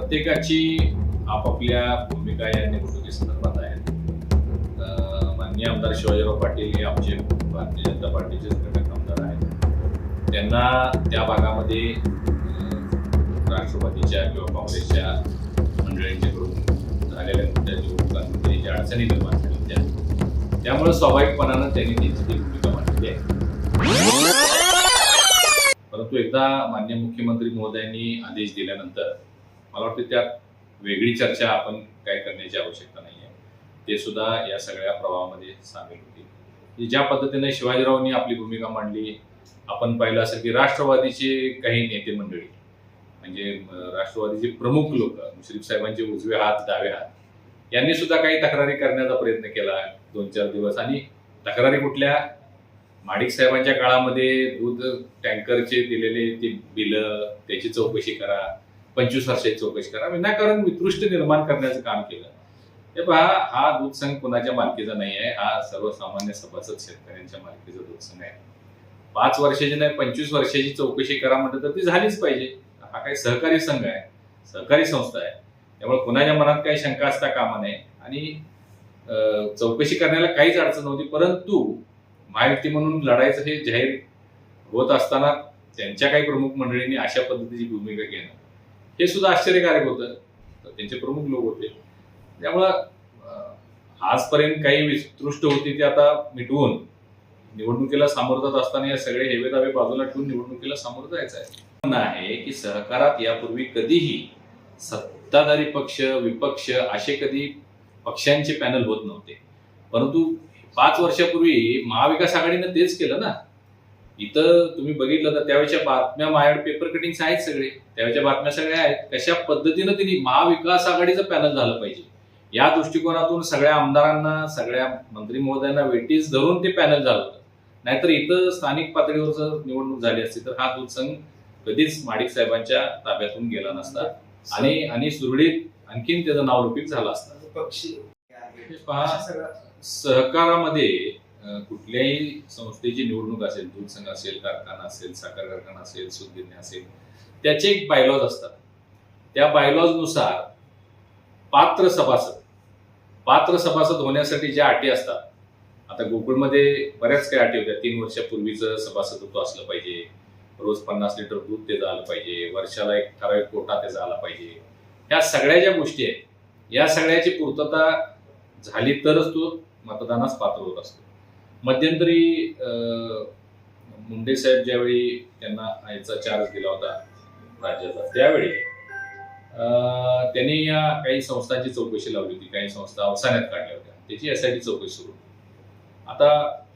प्रत्येकाची आपापल्या भूमिका या निवडणुकी संदर्भात आहेत. माननीय आमदार शिवाजीराव पाटील हे आमचे भारतीय जनता पार्टीचे घटक आमदार आहेत. त्यांना त्या भागामध्ये राष्ट्रवादीच्या किंवा काँग्रेसच्या मंडळींच्याकडून झालेल्या त्या निवडणुकांमध्ये ज्या अडचणी निर्माण झाल्या होत्या, त्यामुळे स्वाभाविकपणानं त्यांनी त्यांची ती भूमिका मांडली आहे. परंतु एकदा माननीय मुख्यमंत्री महोदयांनी आदेश दिल्यानंतर मला वाटतं त्यात वेगळी चर्चा आपण काय करण्याची आवश्यकता नाही आहे. ते सुद्धा या सगळ्या प्रवाहामध्ये सामील होतील. ज्या पद्धतीने शिवाजीरावांनी आपली भूमिका मांडली, आपण पाहिलं असेल की राष्ट्रवादीचे काही नेते मंडळी म्हणजे राष्ट्रवादीचे प्रमुख लोक, मुश्रीफ साहेबांचे उजवे हात, डावे हात यांनी सुद्धा काही तक्रारी करण्याचा प्रयत्न केला 2-4 दिवस. आणि तक्रारी कुठल्या? माडिक साहेबांच्या काळामध्ये दूध टँकरचे दिलेले ते बिलं, त्याची चौकशी करा, 25 वर्षाची चौकशी करा, विनाकारण वितृष्ट निर्माण करण्याचं काम केलं. हे पहा, हा दूध संघ कोणाच्या मालकीचा नाही आहे, हा सर्वसामान्य सभासद शेतकऱ्यांच्या मालकीचा दूध संघ आहे. 5 वर्षाची नाही 25 वर्षाची चौकशी करा म्हटलं तर ती झालीच पाहिजे. हा काही सहकारी संघ आहे, सहकारी संस्था आहे, त्यामुळे कोणाच्या मनात काही शंका असता कामा नये. आणि चौकशी करण्याला काहीच अडचण नव्हती. परंतु महायुती म्हणून लढायचं हे जाहीर होत असताना त्यांच्या काही प्रमुख मंडळींनी अशा पद्धतीची भूमिका घेणं हे सुद्धा आश्चर्यकारक होतं. त्यांचे प्रमुख लोक होते, त्यामुळं आजपर्यंत काही वितृष्ट होती ती आता मिटवून निवडणुकीला सामोरं जात असताना या सगळे हेवेदावे बाजूला ठेवून निवडणुकीला सामोरं जायचं आहे. आहे की सहकारात यापूर्वी कधीही सत्ताधारी पक्ष, विपक्ष असे कधी पक्षांचे पॅनल होत नव्हते. परंतु 5 वर्षापूर्वी महाविकास आघाडीनं तेच केलं ना. इथं तुम्ही बघितलं तर त्यावेळेच्या बातम्या माझ्याकडे पेपर कटिंग्स आहेत, सगळे त्यावेळेच्या बातम्या सगळ्या आहेत. कशा पद्धतीनं त्यांनी महाविकास आघाडीचं पॅनल झालं पाहिजे या दृष्टिकोनातून सगळ्या आमदारांना, सगळ्या मंत्री महोदयांना वेटीस धरून ते पॅनल झालं होतं. नाहीतर इथं स्थानिक पातळीवर जर निवडणूक झाली असती तर हा दूध संघ कधीच माडिक साहेबांच्या ताब्यातून गेला नसता आणि सुरळीत आणखीन त्याचं नावलौकिक झालं असतं. सहकारामध्ये कुठल्याही संस्थेची निवडणूक असेल, दूध संघ असेल, कारखाना असेल, साखर कारखाना असेल, सूतगिरणी असेल, त्याचे एक बायलॉज असतात. त्या बायलॉजनुसार पात्र सभासद होण्यासाठी ज्या अटी असतात, आता गोकुळमध्ये बऱ्याच काही अटी होत्या. 3 वर्षापूर्वीचं सभासदत्व असलं पाहिजे, रोज 50 लिटर दूध त्याचं आलं पाहिजे, वर्षाला एक ठराविक कोटा त्याचा आला पाहिजे. ह्या सगळ्या ज्या गोष्टी आहेत, या सगळ्याची पूर्तता झाली तरच तो मतदानास पात्र होत असतो. मध्यंतरी मुंडे साहेब ज्यावेळी त्यांना याचा चार्ज दिला होता राज्याचा, त्यावेळी त्यांनी या काही संस्थांची चौकशी लावली होती. काही संस्था अवसानात काढल्या होत्या, त्याची SIT चौकशी सुरू होती. आता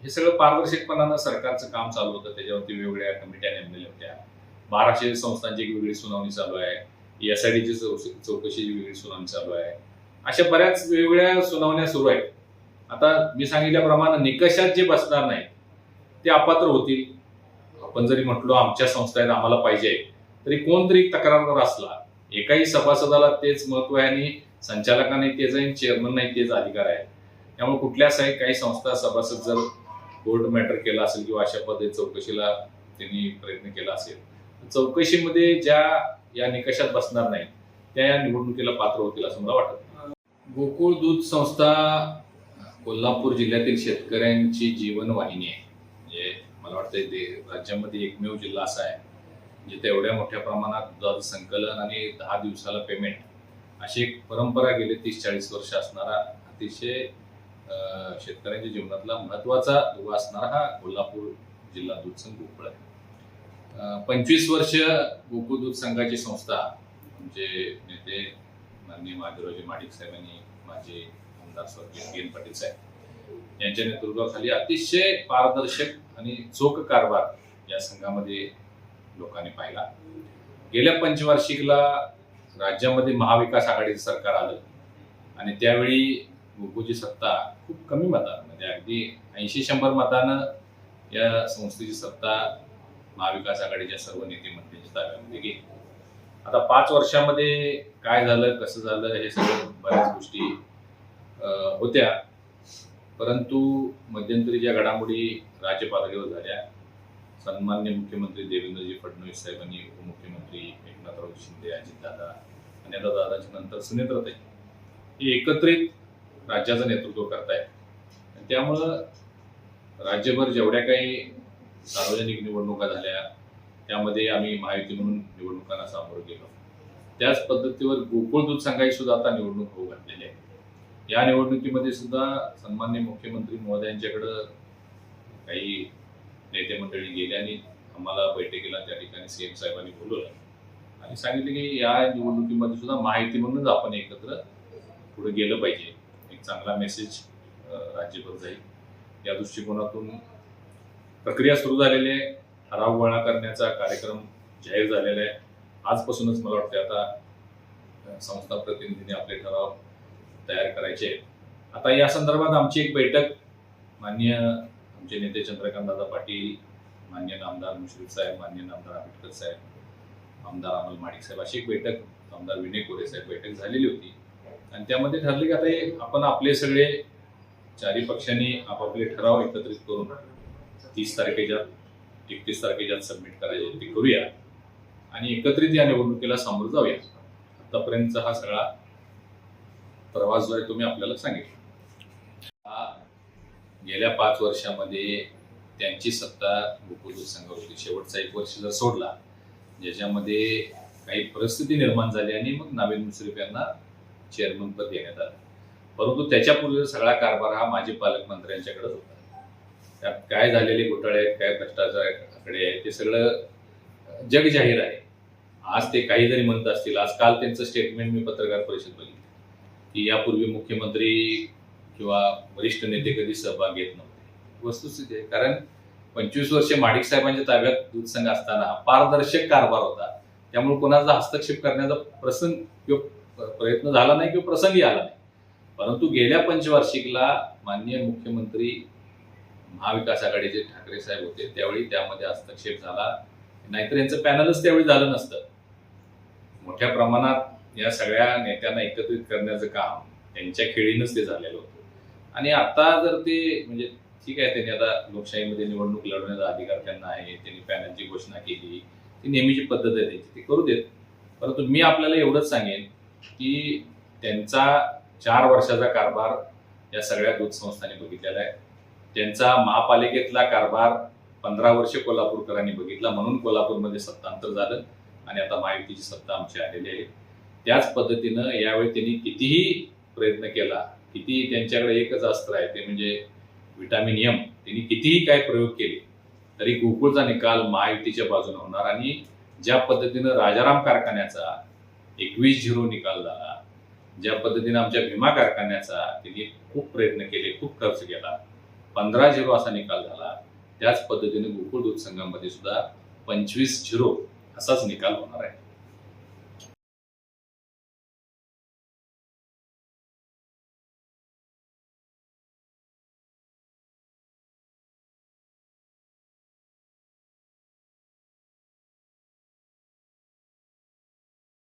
हे सगळं पारदर्शकपणानं सरकारचं काम चालू होतं. त्याच्यावरती वेगवेगळ्या कमिट्या नेमलेल्या होत्या. 1200 संस्थांची एक वेगळी सुनावणी चालू आहे, SITची चौकशीची वेगळी सुनावणी चालू आहे. अशा बऱ्याच वेगवेगळ्या सुनावण्या सुरू आहेत. आता मी सांगितल्याप्रमाणे निकषात जे बसणार नाही ते अपात्र होतील. आपण जरी म्हटलो आमच्या संस्था आहेत, आम्हाला पाहिजे, तरी कोणतरी तक्रारदार असला, एकाही सभासदाला तेच महत्व आहे आणि संचालकाने तेच आहे, चेअरमन नाही तेच अधिकार आहे. त्यामुळे कुठल्याच काही संस्था सभासद जर कोर्ट मॅटर केला असेल किंवा अशा पद्धती चौकशीला त्यांनी प्रयत्न केला असेल, चौकशीमध्ये ज्या या निकषात बसणार नाही त्या या निवडणुकीला पात्र होतील असं मला वाटतं. गोकुळ दूध संस्था कोल्हापूर जिल्ह्यातील शेतकऱ्यांची जीवनवाहिनी आहे. म्हणजे मला वाटतं ते राज्यामध्ये एकमेव जिल्हा असा आहे जिथे एवढ्या मोठ्या प्रमाणात दुधाचं संकलन आणि 10 दिवसाला पेमेंट अशी एक परंपरा गेली 30-40 वर्ष असणारा अतिशय शेतकऱ्यांच्या जीवनातला महत्वाचा दुवा असणारा हा कोल्हापूर जिल्हा दूध संघ गोकुळ आहे. 25 वर्ष गोकुळ दूध संघाची संस्था म्हणजे नेते माननीय महादेवरावजी माडिक साहेबांनी, माझे आमदार स्वर्गीय GN पाटील साहेब यांच्या नेतृत्वाखाली अतिशय पारदर्शक आणि चोख कारभार या संघामध्ये लोकांनी पाहिला. गेल्या पंचवार्षिकला राज्यामध्ये महाविकास आघाडीचं सरकार आलं आणि त्यावेळी गोकुळची सत्ता खूप कमी मतानं, म्हणजे अगदी 80-100 मतानं या संस्थेची सत्ता महाविकास आघाडीच्या सर्व नेते मंत्र्यांच्या ताब्यामध्ये गेली. आता 5 वर्षामध्ये काय झालं, कसं झालं, हे सगळं बऱ्याच गोष्टी होत्या. परंतु मध्यंतरी ज्या घडामोडी राज्य पातळीवर झाल्या, सन्माननीय मुख्यमंत्री देवेंद्रजी फडणवीस साहेबांनी, उपमुख्यमंत्री एकनाथराव शिंदे, अजितदादा अन्यथा दादाच्या नंतर सुनेत्राताई हे एकत्रित राज्याचं नेतृत्व करतायत. त्यामुळं राज्यभर जेवढ्या काही सार्वजनिक निवडणुका झाल्या त्यामध्ये आम्ही महायुती म्हणून निवडणुकांना सामोरं गेलो. त्याच पद्धतीवर गोकुळ दूध संघाची सुद्धा आता निवडणूक होऊ घातलेली आहे. या निवडणुकीमध्ये सुद्धा सन्माननीय मुख्यमंत्री महोदयांच्याकडं काही नेते मंडळी गेले आणि आम्हाला बैठकीला त्या ठिकाणी सीएम साहेबांनी बोलवलं आणि सांगितले की या निवडणुकीमध्ये सुद्धा माहिती म्हणूनच आपण एकत्र पुढे गेलं पाहिजे. एक चांगला मेसेज राज्यभर जाईल या दृष्टिकोनातून प्रक्रिया सुरू झालेली आहे. ठराव गोळा करण्याचा कार्यक्रम जाहीर झालेला आहे. आजपासूनच मला वाटते आता संस्था प्रतिनिधींनी आपले ठराव तयार करायचे आहेत. आता या संदर्भात आमची एक बैठक माननीय आमचे नेते चंद्रकांतदादा पाटील, माननीय नामदार मुश्रीफ साहेब, माननीय नामदार आंबेडकर साहेब, आमदार अमोल माडिक साहेब अशी एक बैठक, आमदार विनय कोरे साहेब बैठक झालेली होती आणि त्यामध्ये ठरले की आता आपण आपले सगळे चारही पक्षांनी आपापले ठराव एकत्रित करून 30 तारखेच्या 31 तारखेच्या सबमिट करायचे ते करूया आणि एकत्रित या निवडणुकीला सामोरं जाऊया. आतापर्यंतचा हा सगळा प्रवास जो आहे तो मी आपल्याला सांगितला. गेल्या 5 वर्षामध्ये त्यांची सत्ता गोकुळ दूध संघावर होती. शेवटचा 1 वर्ष जर सोडला ज्याच्यामध्ये काही परिस्थिती निर्माण झाली आणि मग नावेद मुश्रीफ यांना चेअरमन पद देण्यात आलं. परंतु त्याच्यापूर्वी सगळा कारभार हा माजी पालकमंत्र्यांच्याकडेच होता. त्यात काय झालेले घोटाळे आहेत, काय भ्रष्टाचार आकडे आहेत ते सगळं जग जाहीर आहे. आज ते काही जरी म्हणत असतील, आज काल त्यांचं स्टेटमेंट मी पत्रकार परिषद बघितली की यापूर्वी मुख्यमंत्री किंवा वरिष्ठ नेते कधी सहभाग घेत नव्हते. वस्तुस्थिती आहे. कारण 25 वर्षे माडिक साहेबांच्या ताब्यात दूध संघ असताना पारदर्शक कारभार होता. त्यामुळे कोणाचा हस्तक्षेप करण्याचा प्रसंग किंवा प्रयत्न झाला नाही किंवा प्रसंगी आला नाही. परंतु गेल्या पंचवार्षिकला माननीय मुख्यमंत्री महाविकास आघाडीचे ठाकरे साहेब होते त्यावेळी त्यामध्ये हस्तक्षेप झाला. नाहीतर यांचं पॅनलच त्यावेळी झालं नसतं. मोठ्या प्रमाणात या सगळ्या नेत्यांना एकत्रित करण्याचं काम त्यांच्या खेळीनंच ते झालेलं होतं. आणि आता जर ते म्हणजे ठीक आहे, त्यांनी आता लोकशाहीमध्ये निवडणूक लढवण्याचा अधिकार त्यांना आहे, त्यांनी पॅनलची घोषणा केली, ती नेहमीची पद्धत आहे त्यांची, ती करू देत. परंतु मी आपल्याला एवढंच सांगेन की त्यांचा 4 वर्षाचा कारभार या सगळ्या दूध संस्थांनी बघितलेला आहे. त्यांचा महापालिकेतला कारभार 15 वर्ष कोल्हापूरकरांनी बघितला, म्हणून कोल्हापूरमध्ये सत्तांतर झालं आणि आता महायुतीची सत्ता आमची आलेली आहे. त्याच पद्धतीनं यावेळी त्यांनी कितीही प्रयत्न केला, किती त्यांच्याकडे एकच अस्त्र आहे ते म्हणजे विटामिन एम, त्यांनी कितीही काय प्रयोग केले तरी गोकुळचा निकाल महायुतीच्या बाजूने होणार. आणि ज्या पद्धतीनं राजाराम कारखान्याचा 21-0 निकाल झाला, ज्या पद्धतीनं आमच्या भीमा कारखान्याचा त्यांनी खूप प्रयत्न केले, खूप खर्च केला, 15-0 असा निकाल झाला, त्याच पद्धतीने गोकुळ दूध संघामध्ये सुद्धा 25-0 असाच निकाल होणार आहे.